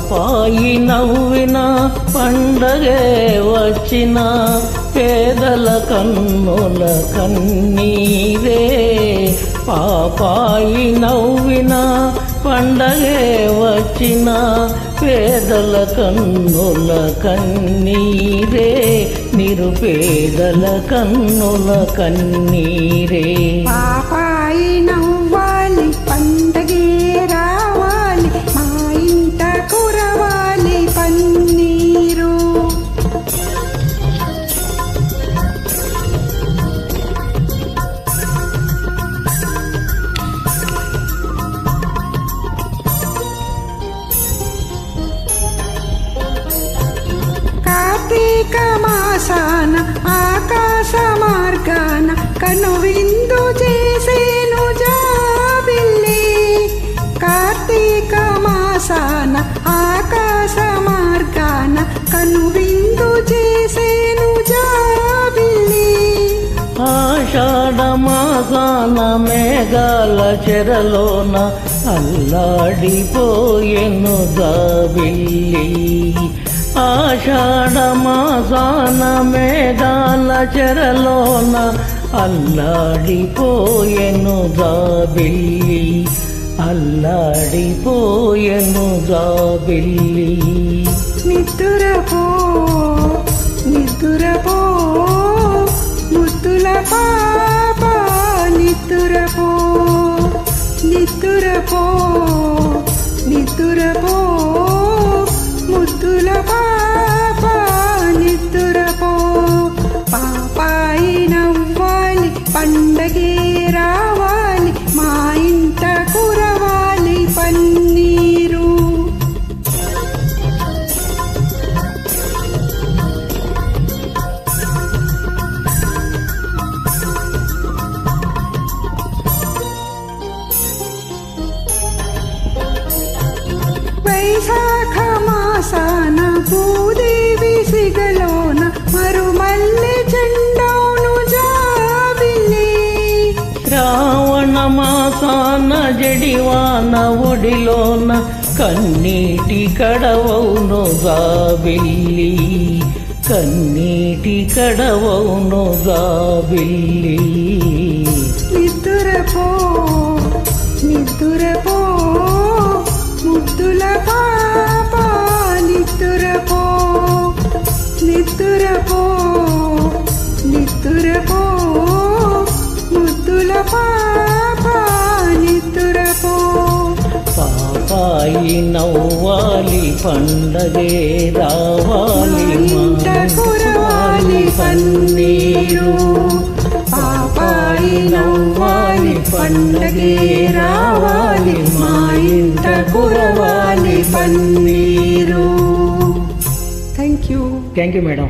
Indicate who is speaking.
Speaker 1: పాపాయి నవ్విన పండగే వచ్చిన పేదల కన్నుల కన్నీరే. పాపాయి నవ్విన పండగే వచ్చిన పేదల కన్నుల కన్నీరే. నిరుపేదల కన్నుల కన్నీరే.
Speaker 2: పాపాయి నవ్వాలి పండగే రావాలి మా ఇంట కురవాలి పన్నీరు. కార్తీక మాసాన ఆకాశ మార్గాన కనువిందు చేసేను జాబిల్లి. కార్తీక మాసాన ఆకాశ మార్గాన కనువిందు చేసేను జాబిల్లి.
Speaker 1: ఆషాఢ మాసాన మేఘాల చెరలోన అల్లాడిపోయెను జాబిల్లి. ఆషాఢ మాసాన మేఘాల చెరలోన అల్లాడిపోయెను జాబిల్లి. అల్లాడిపోయెను జాబిల్లి.
Speaker 2: నిద్దురపో నిద్దురపో ముద్దుల పాప నిద్దురపో నిద్దురపో నిద్దురపో ముద్దుల పాప నిద్దురపో. పాపాయి నవ్వాలి పండగే రావాలి మా ఇంట కురవాలి పన్నీరు. వైశాఖ మాసాన భూదేవి సిగలోన మరుమల్లె చెండౌను జాబిల్లి.
Speaker 1: శ్రావణ మాసాన జడివాన ఒడిలోన కన్నీటి కడవౌను జాబిల్లి. కన్నీటి కడవౌను జాబిల్లి.
Speaker 2: నిద్దురపో నిద్దురపో ముద్దుల పాప నిద్దురపో నిద్దురపో నిద్దురపో ముద్దుల పాప నిద్దురపో.
Speaker 1: పాపాయి నవ్వాలి పండగే రావాలి మా ఇంట
Speaker 2: కురవాలి పన్నీరు. పాపాయి నవ్వాలి పండగే రావాలి మా ఇంట కురవాలి పన్నీరు. Thank you
Speaker 1: madam.